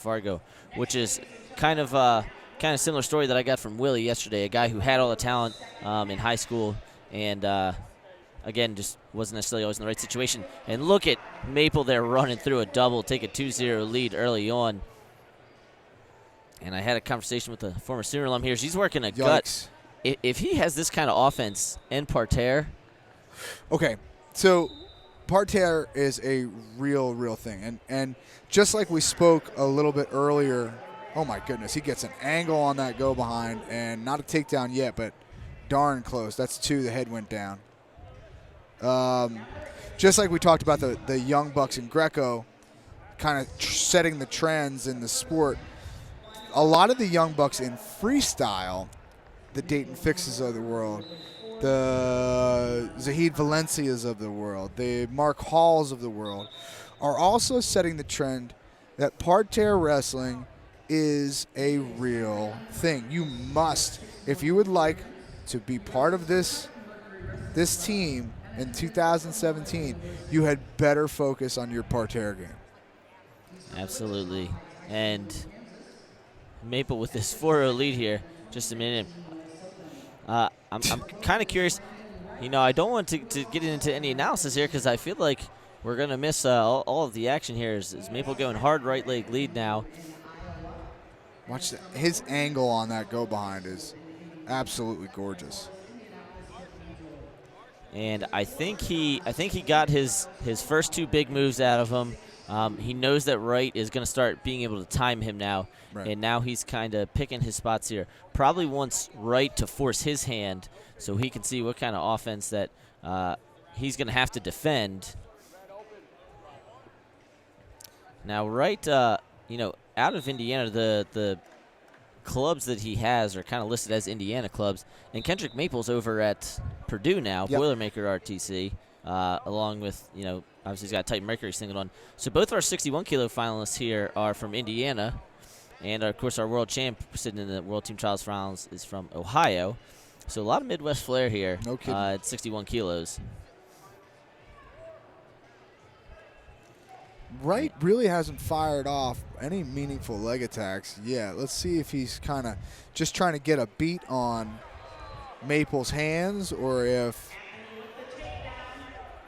Fargo, which is kind of similar story that I got from Willie yesterday, a guy who had all the talent in high school and again just wasn't necessarily always in the right situation. And look at Maple there running through a double, take a 2-0 lead early on. And I had a conversation with a former Sooner alum here. She's working a gut. If he has this kind of offense and parterre. Okay, so parterre is a real thing. And just like we spoke a little bit earlier, oh my goodness, he gets an angle on that go behind, and not a takedown yet, but darn close. That's 2. The head went down. Just like we talked about the young bucks in Greco kind of setting the trends in the sport, a lot of the young bucks in freestyle, the Dayton Fixes of the world, the Zahid Valencias of the world, the Mark Halls of the world, are also setting the trend that parterre wrestling is a real thing. You must, if you would like to be part of this team in 2017, you had better focus on your parterre game. Absolutely. And Maple with this 4-0 lead here. Just a minute. I'm kind of curious. I don't want to get into any analysis here because I feel like we're going to miss all of the action here. Is Maple going hard right leg lead now? Watch that. His angle on that go behind is absolutely gorgeous. And I think he got his first 2 big moves out of him. He knows that Wright is going to start being able to time him now. Right. And now he's kind of picking his spots here. Probably wants Wright to force his hand so he can see what kind of offense that he's going to have to defend. Now, Wright, out of Indiana, the clubs that he has are kind of listed as Indiana clubs. And Kendric Maple's over at Purdue now, yep. Boilermaker RTC, along with, obviously he's got Titan Mercury singled on. So both of our 61-kilo finalists here are from Indiana. And, of course, our world champ sitting in the World Team Trials finals is from Ohio. So a lot of Midwest flair here at 61 kilos. Wright really hasn't fired off any meaningful leg attacks yet. Let's see if he's kind of just trying to get a beat on Maple's hands or if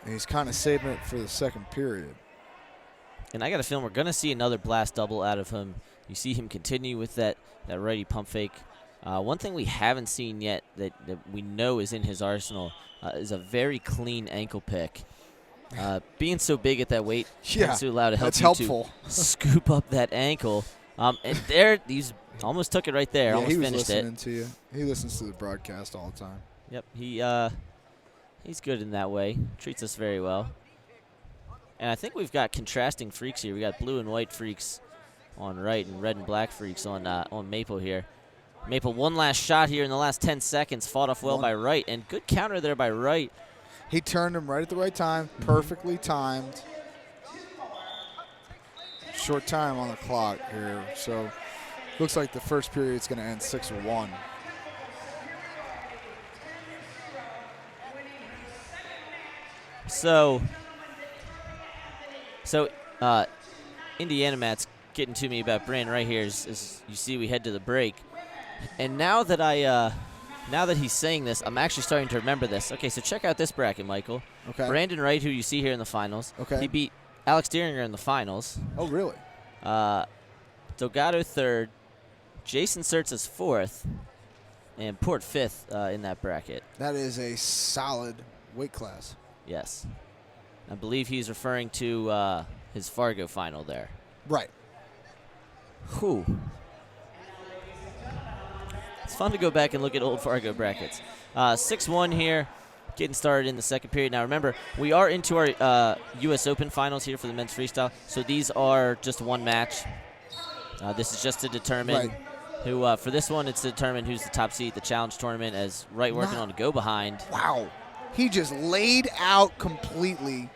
he's kind of saving it for the second period. And I got a feeling we're going to see another blast double out of him. You see him continue with that righty pump fake. One thing we haven't seen yet that we know is in his arsenal is a very clean ankle pick. Being so big at that weight tends to allow to help you to scoop up that ankle. And there, he's almost took it right there. Yeah, almost he was finished listening it. To you. He listens to the broadcast all the time. Yep, he's good in that way. Treats us very well. And I think we've got contrasting freaks here. We got blue and white freaks on Wright and red and black freaks on Maple here. Maple, one last shot here in the last 10 seconds. Fought off well by Wright, and good counter there by Wright. He turned him right at the right time, perfectly timed. Short time on the clock here, so looks like the first period is going to end 6-1. So Indiana Matt's getting to me about Brandon right here. As you see, we head to the break, and now that he's saying this, I'm actually starting to remember this. Okay, so check out this bracket, Michael. Okay. Brandon Wright, who you see here in the finals. Okay. He beat Alex Dieringer in the finals. Oh, really? Delgado third, Jason Surtz's fourth, and Port fifth in that bracket. That is a solid weight class. Yes. I believe he's referring to his Fargo final there. Right. Whew. It's fun to go back and look at old Fargo brackets. 6-1 here, getting started in the second period. Now, remember, we are into our U.S. Open finals here for the men's freestyle, so these are just one match. This is just to determine who, for this one, it's to determine who's the top seed, the challenge tournament, as Wright working on a go-behind. Wow. He just laid out completely,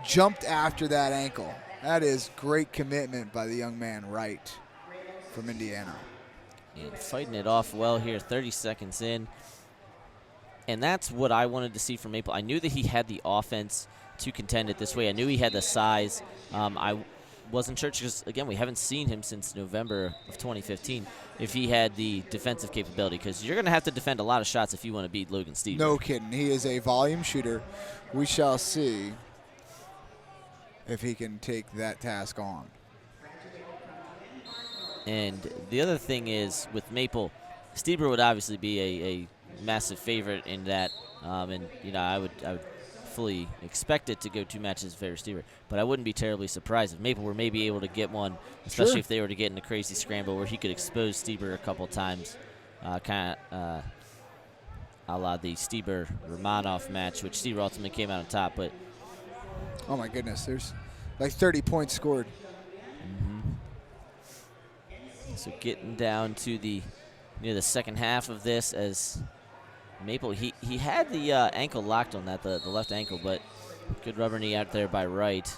jumped after that ankle. That is great commitment by the young man, Wright, from Indiana. And fighting it off well here, 30 seconds in. And that's what I wanted to see from Maple. I knew that he had the offense to contend it this way. I knew he had the size. I wasn't sure because, again, we haven't seen him since November of 2015 if he had the defensive capability, because you're going to have to defend a lot of shots if you want to beat Logan Stieber. No kidding. He is a volume shooter. We shall see if he can take that task on. And the other thing is, with Maple, Stieber would obviously be a massive favorite in that. And, I would fully expect it to go 2 matches in favor of Stieber. But I wouldn't be terribly surprised if Maple were maybe able to get one, especially if they were to get in a crazy scramble where he could expose Stieber a couple times, kind of a la the Stieber-Romanov match, which Stieber ultimately came out on top. But oh, my goodness. There's like 30 points scored. So getting down to the second half of this, as Maple, he had the ankle locked on that, the left ankle, but good rubber knee out there by Wright.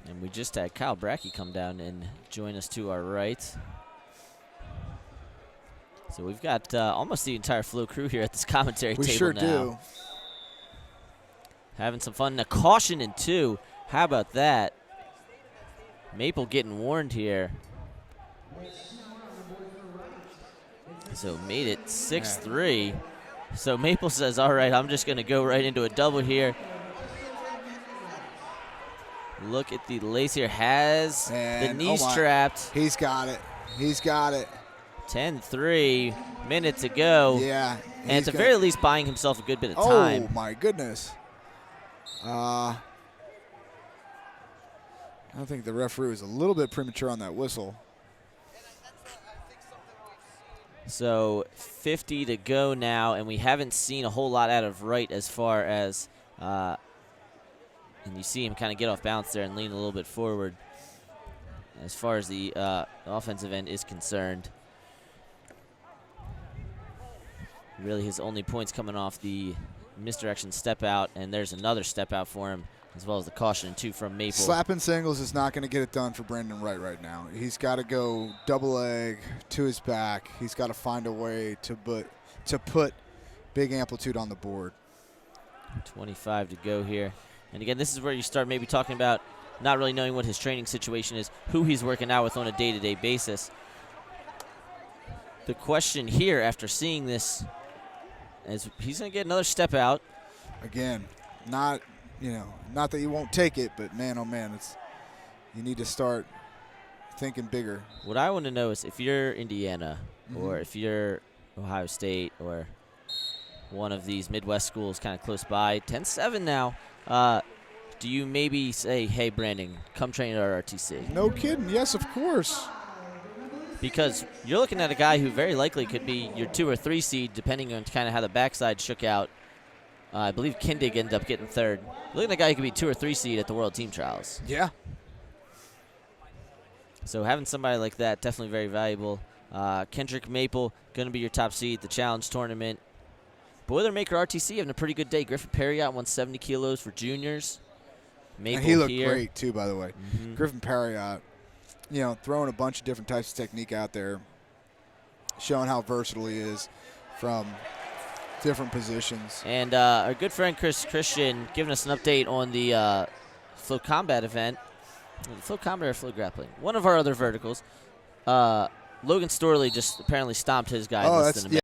And we just had Kyle Brackey come down and join us to our right. So we've got almost the entire Flow crew here at this commentary table now. We sure do. Having some fun. A caution in 2. How about that? Maple getting warned here. So made it 6-3. So Maple says, all right, I'm just going to go right into a double here. Look at the lace here. Has the knees trapped. He's got it. He's got it. 10-3, minute to go. Yeah. And at the very least buying himself a good bit of time. Oh, my goodness. I think the referee was a little bit premature on that whistle. So 50 to go now, and we haven't seen a whole lot out of Wright as far as, and you see him kind of get off balance there and lean a little bit forward as far as the offensive end is concerned. Really his only points coming off the misdirection step out, and there's another step out for him, as well as the caution, 2 from Maple. Slapping singles is not going to get it done for Brandon Wright right now. He's got to go double leg to his back. He's got to find a way to put big amplitude on the board. 25 to go here. And again, this is where you start maybe talking about not really knowing what his training situation is, who he's working out with on a day-to-day basis. The question here after seeing this is he's going to get another step out. Again, not that you won't take it, but man, oh man, you need to start thinking bigger. What I want to know is if you're Indiana or if you're Ohio State or one of these Midwest schools kind of close by, 10-7 now, do you maybe say, hey, Brandon, come train at our RTC? No kidding. Yes, of course. Because you're looking at a guy who very likely could be your 2 or 3 seed, depending on kind of how the backside shook out. I believe Kendric ended up getting 3rd. Looking at a guy who could be 2 or 3 seed at the World Team Trials. Yeah. So having somebody like that, definitely very valuable. Kendric Maple, going to be your top seed at the Challenge Tournament. Boilermaker RTC having a pretty good day. Griffin Perriott 170 kilos for juniors. Maple and he looked here. great, too, by the way. Griffin Perriott, throwing a bunch of different types of technique out there, showing how versatile he is from different positions. And our good friend Chris Christian giving us an update on the Flow Combat event. Flow Combat or Flow Grappling? One of our other verticals. Logan Storley just apparently stomped his guy in less than a minute.